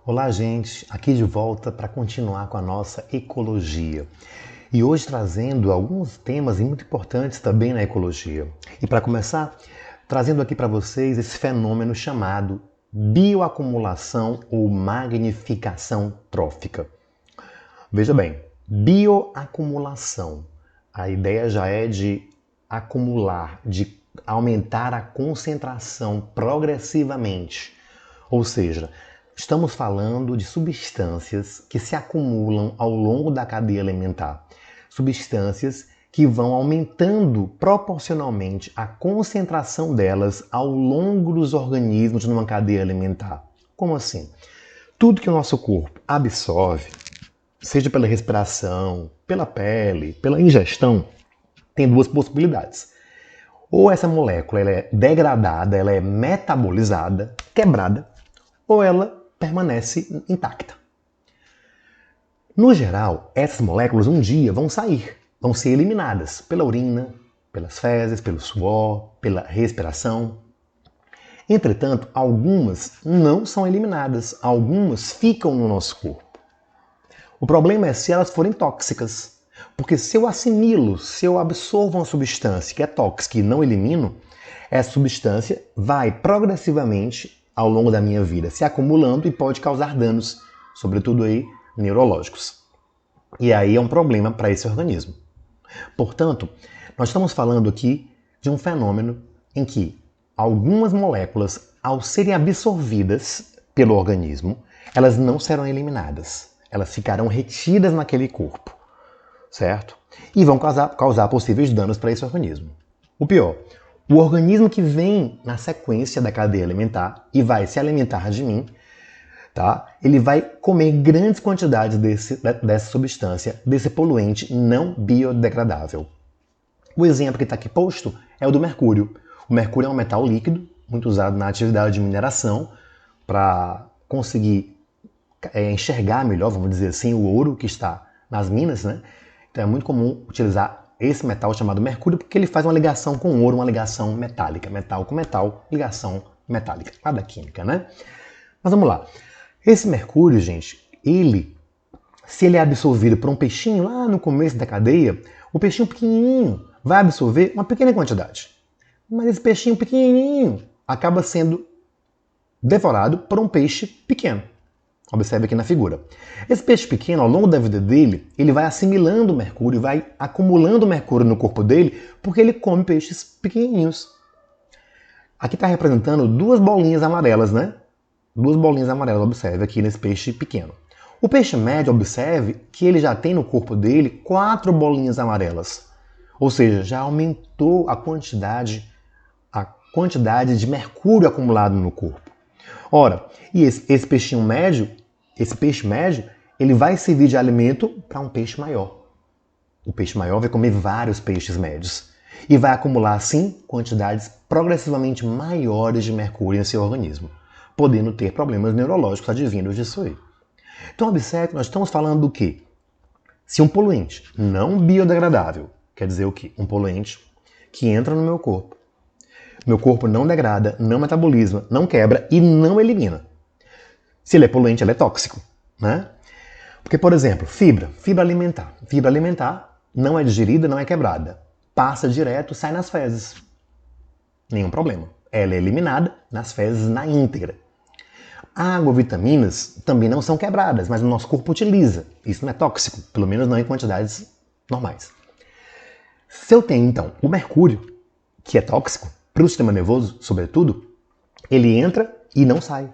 Olá, gente, aqui de volta para continuar com a nossa ecologia. E hoje trazendo alguns temas muito importantes também na ecologia. E para começar, trazendo aqui para vocês esse fenômeno chamado bioacumulação ou magnificação trófica. Veja bem, bioacumulação. A ideia já é de acumular, de aumentar a concentração progressivamente. Ou seja, estamos falando de substâncias que se acumulam ao longo da cadeia alimentar. Substâncias que vão aumentando proporcionalmente a concentração delas ao longo dos organismos numa cadeia alimentar. Como assim? Tudo que o nosso corpo absorve, seja pela respiração, pela pele, pela ingestão, tem duas possibilidades. Ou essa molécula ela é degradada, ela é metabolizada, quebrada, ou ela permanece intacta. No geral, essas moléculas um dia vão sair, vão ser eliminadas pela urina, pelas fezes, pelo suor, pela respiração. Entretanto, algumas não são eliminadas, algumas ficam no nosso corpo. O problema é se elas forem tóxicas, porque se eu assimilo, se eu absorvo uma substância que é tóxica e não elimino, essa substância vai progressivamente ao longo da minha vida se acumulando e pode causar danos, sobretudo aí neurológicos. E aí é um problema para esse organismo. Portanto, nós estamos falando aqui de um fenômeno em que algumas moléculas, ao serem absorvidas pelo organismo, elas não serão eliminadas. Elas ficarão retidas naquele corpo, certo? E vão causar possíveis danos para esse organismo. O pior, o organismo que vem na sequência da cadeia alimentar e vai se alimentar de mim, tá? Ele vai comer grandes quantidades dessa substância, desse poluente não biodegradável. O exemplo que está aqui posto é o do mercúrio. O mercúrio é um metal líquido, muito usado na atividade de mineração, para conseguir enxergar melhor, vamos dizer assim, o ouro que está nas minas, né? Então é muito comum utilizar esse metal chamado mercúrio porque ele faz uma ligação com o ouro, uma ligação metálica. Metal com metal, ligação metálica. Lá da química, né? Mas vamos lá. Esse mercúrio, gente, se ele é absorvido por um peixinho lá no começo da cadeia, o peixinho pequenininho vai absorver uma pequena quantidade. Mas esse peixinho pequenininho acaba sendo devorado por um peixe pequeno. Observe aqui na figura. Esse peixe pequeno, ao longo da vida dele, ele vai assimilando o mercúrio, vai acumulando mercúrio no corpo dele, porque ele come peixes pequenininhos. Aqui está representando duas bolinhas amarelas, né? Duas bolinhas amarelas, observe aqui nesse peixe pequeno. O peixe médio, observe que ele já tem no corpo dele 4 bolinhas amarelas. Ou seja, já aumentou a quantidade de mercúrio acumulado no corpo. Ora, e esse peixinho médio, esse peixe médio, ele vai servir de alimento para um peixe maior. O peixe maior vai comer vários peixes médios e vai acumular, assim, quantidades progressivamente maiores de mercúrio em seu organismo, podendo ter problemas neurológicos advindos disso aí. Então, observe que nós estamos falando do quê? Se um poluente não biodegradável, quer dizer o quê? Um poluente que entra no meu corpo não degrada, não metaboliza, não quebra e não elimina. Se ele é poluente, ele é tóxico, né? Porque, por exemplo, fibra alimentar. Fibra alimentar não é digerida, não é quebrada. Passa direto, sai nas fezes. Nenhum problema. Ela é eliminada nas fezes na íntegra. Água, vitaminas também não são quebradas, mas o nosso corpo utiliza. Isso não é tóxico, pelo menos não em quantidades normais. Se eu tenho, então, o mercúrio, que é tóxico, para o sistema nervoso, sobretudo, ele entra e não sai.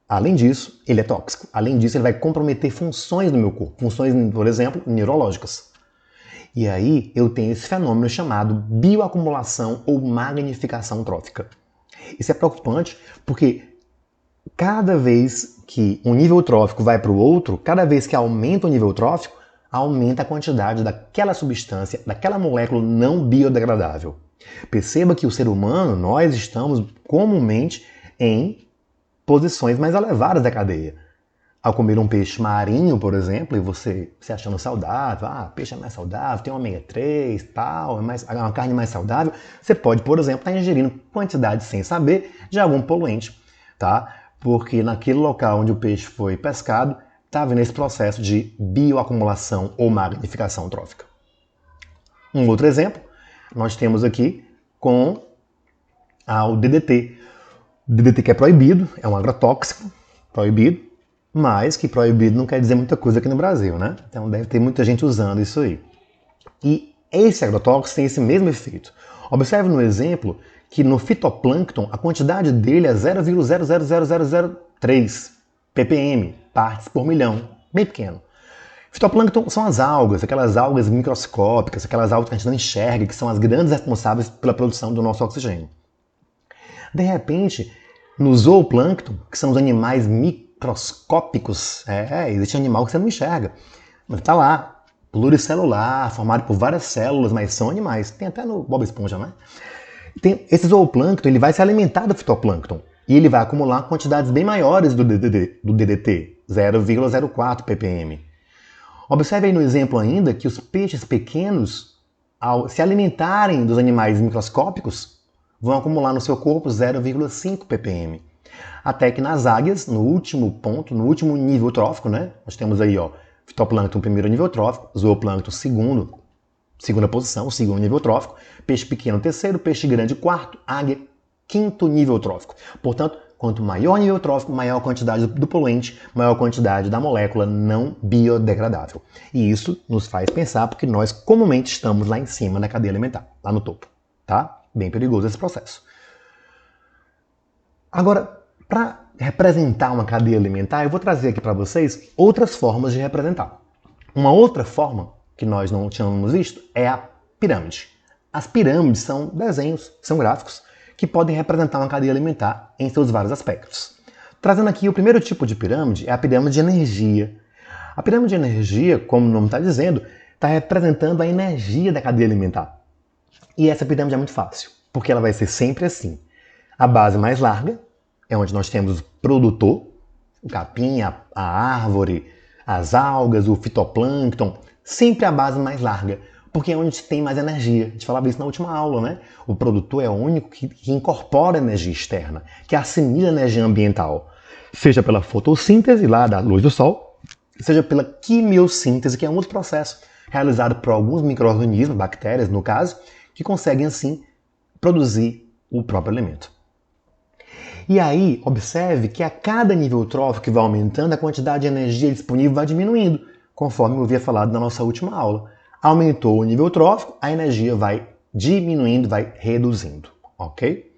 Além disso, ele é tóxico. Além disso, ele vai comprometer funções do meu corpo. Funções, por exemplo, neurológicas. E aí eu tenho esse fenômeno chamado bioacumulação ou magnificação trófica. Isso é preocupante porque cada vez que um nível trófico vai para o outro, cada vez que aumenta o nível trófico, aumenta a quantidade daquela substância, daquela molécula não biodegradável. Perceba que o ser humano, nós estamos comumente em posições mais elevadas da cadeia. Ao comer um peixe marinho, por exemplo, e você se achando saudável, peixe é mais saudável, tem ômega 3, tal, é uma carne mais saudável, você pode, por exemplo, estar ingerindo quantidade sem saber de algum poluente, tá? porque naquele local onde o peixe foi pescado, estava nesse processo de bioacumulação ou magnificação trófica. Um outro exemplo, nós temos aqui com o DDT. O DDT que é proibido, é um agrotóxico, proibido, mas que proibido não quer dizer muita coisa aqui no Brasil, né? Então deve ter muita gente usando isso aí. E esse agrotóxico tem esse mesmo efeito. Observe no exemplo que no fitoplâncton a quantidade dele é 0,000003 ppm, partes por milhão, bem pequeno. Fitoplâncton são as algas, aquelas algas microscópicas, aquelas algas que a gente não enxerga, que são as grandes responsáveis pela produção do nosso oxigênio. De repente, no zooplâncton, que são os animais microscópicos, existe animal que você não enxerga, mas está lá, pluricelular, formado por várias células, mas são animais. Tem até no Bob Esponja, né? Esse zooplâncton ele vai se alimentar do fitoplâncton e ele vai acumular quantidades bem maiores do DDT, 0,04 ppm. Observe aí no exemplo ainda que os peixes pequenos, ao se alimentarem dos animais microscópicos, vão acumular no seu corpo 0,5 ppm. Até que nas águias, no último ponto, no último nível trófico, né? Nós temos aí, fitoplâncton primeiro nível trófico, zooplâncton segunda posição, o segundo nível trófico, peixe pequeno terceiro, peixe grande quarto, águia quinto nível trófico. Portanto, quanto maior nível trófico, maior quantidade do poluente, maior quantidade da molécula não biodegradável. E isso nos faz pensar porque nós comumente estamos lá em cima na cadeia alimentar, lá no topo, tá? Bem perigoso esse processo. Agora, para representar uma cadeia alimentar, eu vou trazer aqui para vocês outras formas de representar. Uma outra forma que nós não tínhamos visto é a pirâmide. As pirâmides são desenhos, são gráficos, que podem representar uma cadeia alimentar em seus vários aspectos. Trazendo aqui o primeiro tipo de pirâmide, é a pirâmide de energia. A pirâmide de energia, como o nome está dizendo, está representando a energia da cadeia alimentar. E essa pirâmide é muito fácil, porque ela vai ser sempre assim. A base mais larga é onde nós temos o produtor, o capim, a árvore, as algas, o fitoplâncton, sempre a base mais larga, porque é onde tem mais energia. A gente falava isso na última aula, né? O produtor é o único que incorpora energia externa, que assimila energia ambiental, seja pela fotossíntese, lá da luz do sol, seja pela quimiossíntese, que é um outro processo realizado por alguns micro-organismos, bactérias no caso, que conseguem assim produzir o próprio alimento. E aí, observe que a cada nível trófico que vai aumentando, a quantidade de energia disponível vai diminuindo, conforme eu havia falado na nossa última aula. Aumentou o nível trófico, a energia vai diminuindo, vai reduzindo, ok?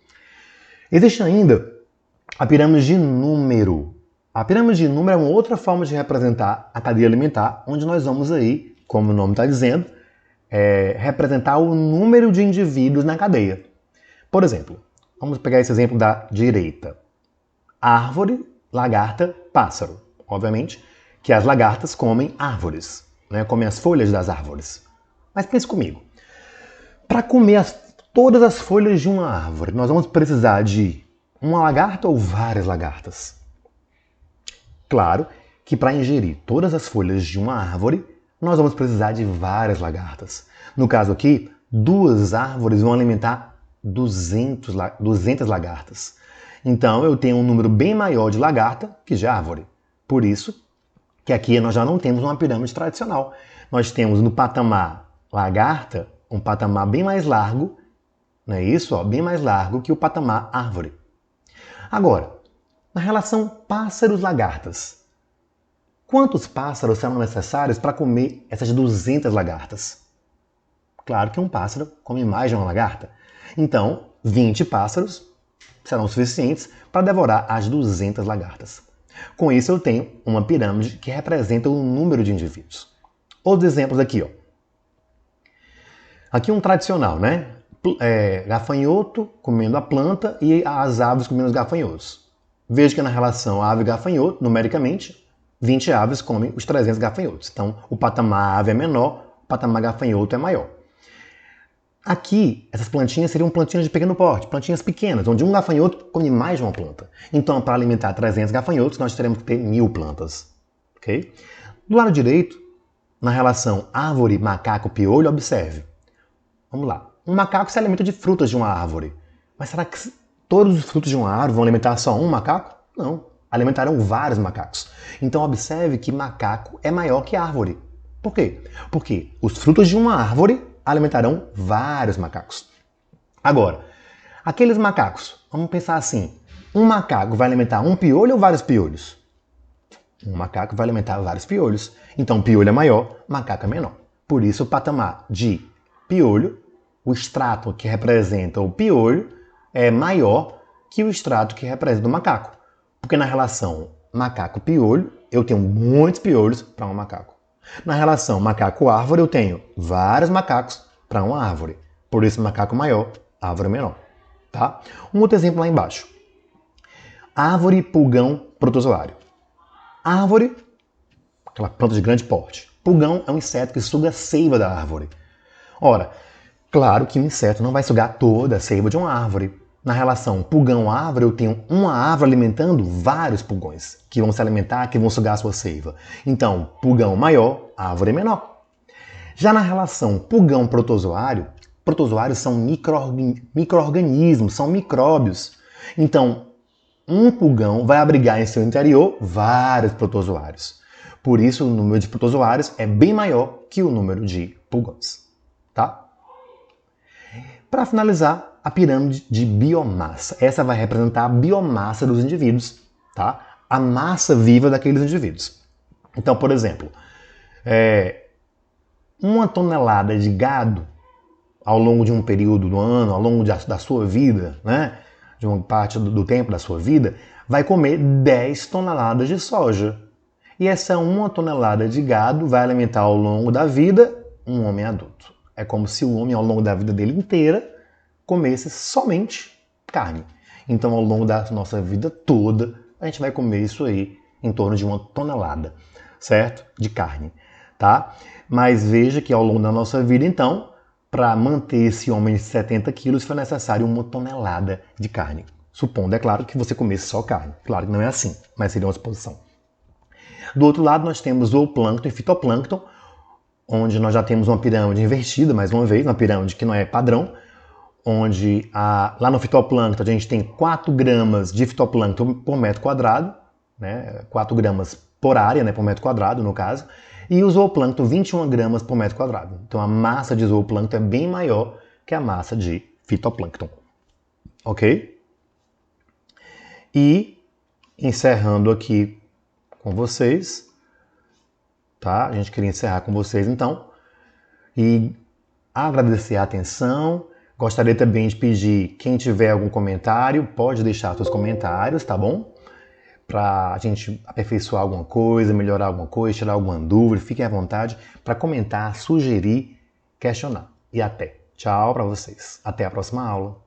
Existe ainda a pirâmide de número. A pirâmide de número é uma outra forma de representar a cadeia alimentar, onde nós vamos aí, como o nome está dizendo, representar o número de indivíduos na cadeia. Por exemplo, vamos pegar esse exemplo da direita. Árvore, lagarta, pássaro. Obviamente que as lagartas comem árvores, né? Comem as folhas das árvores. Mas pense comigo. Para comer todas as folhas de uma árvore, nós vamos precisar de uma lagarta ou várias lagartas? Claro que para ingerir todas as folhas de uma árvore, nós vamos precisar de várias lagartas. No caso aqui, 2 árvores vão alimentar 200 lagartas. Então eu tenho um número bem maior de lagarta que de árvore. Por isso que aqui nós já não temos uma pirâmide tradicional. Nós temos no patamar lagarta um patamar bem mais largo, não é isso? Bem mais largo que o patamar árvore. Agora, na relação pássaros-lagartas, quantos pássaros serão necessários para comer essas 200 lagartas? Claro que um pássaro come mais de uma lagarta. Então, 20 pássaros serão suficientes para devorar as 200 lagartas. Com isso, eu tenho uma pirâmide que representa o número de indivíduos. Outros exemplos aqui, Aqui um tradicional, né? Gafanhoto comendo a planta e as aves comendo os gafanhotos. Veja que na relação ave e gafanhoto, numericamente, 20 aves comem os 300 gafanhotos. Então, o patamar ave é menor, o patamar gafanhoto é maior. Aqui, essas plantinhas seriam plantinhas de pequeno porte, plantinhas pequenas, onde um gafanhoto come mais de uma planta. Então, para alimentar 300 gafanhotos, nós teremos que ter 1000 plantas. Okay? Do lado direito, na relação árvore, macaco, piolho, observe. Vamos lá. Um macaco se alimenta de frutas de uma árvore. Mas será que todos os frutos de uma árvore vão alimentar só um macaco? Não. alimentaram vários macacos. Então observe que macaco é maior que árvore. Por quê? Porque os frutos de uma árvore alimentarão vários macacos. Agora, aqueles macacos, vamos pensar assim, um macaco vai alimentar um piolho ou vários piolhos? Um macaco vai alimentar vários piolhos. Então piolho é maior, macaco é menor. Por isso o patamar de piolho, o extrato que representa o piolho, é maior que o extrato que representa o macaco. Porque na relação macaco-piolho, eu tenho muitos piolhos para um macaco. Na relação macaco-árvore, eu tenho vários macacos para uma árvore. Por isso, macaco maior, árvore menor. Tá? Um outro exemplo lá embaixo. Árvore, pulgão, protozoário. Árvore, aquela planta de grande porte. Pulgão é um inseto que suga a seiva da árvore. Ora, claro que o inseto não vai sugar toda a seiva de uma árvore. Na relação pulgão-árvore, eu tenho uma árvore alimentando vários pulgões, que vão se alimentar, que vão sugar a sua seiva. Então, pulgão maior, árvore menor. Já na relação pulgão-protozoário, protozoários são micro-organismos, são micróbios. Então, um pulgão vai abrigar em seu interior vários protozoários. Por isso, o número de protozoários é bem maior que o número de pulgões. Tá? Para finalizar, a pirâmide de biomassa. Essa vai representar a biomassa dos indivíduos, tá? A massa viva daqueles indivíduos. Então, por exemplo, 1 tonelada de gado ao longo de um período do ano, ao longo da sua vida, né? De uma parte do tempo da sua vida, vai comer 10 toneladas de soja. E essa 1 tonelada de gado vai alimentar ao longo da vida um homem adulto. É como se o homem, ao longo da vida dele inteira, comesse somente carne. Então, ao longo da nossa vida toda, a gente vai comer isso aí, em torno de 1 tonelada, certo? De carne, tá? Mas veja que ao longo da nossa vida, então, para manter esse homem de 70 quilos, foi necessário 1 tonelada de carne. Supondo, é claro, que você comesse só carne. Claro que não é assim, mas seria uma suposição. Do outro lado, nós temos o plâncton e fitoplâncton, onde nós já temos uma pirâmide invertida, mais uma vez, uma pirâmide que não é padrão, onde lá no fitoplâncton a gente tem 4 gramas de fitoplâncton por metro quadrado, né? 4 gramas por área, né? Por metro quadrado, no caso, e o zooplâncton 21 gramas por metro quadrado. Então a massa de zooplâncton é bem maior que a massa de fitoplâncton. Ok? E, encerrando aqui com vocês, tá? A gente queria encerrar com vocês, então, e agradecer a atenção. Gostaria também de pedir, quem tiver algum comentário, pode deixar seus comentários, tá bom? Para a gente aperfeiçoar alguma coisa, melhorar alguma coisa, tirar alguma dúvida, fiquem à vontade para comentar, sugerir, questionar. E até. Tchau para vocês. Até a próxima aula.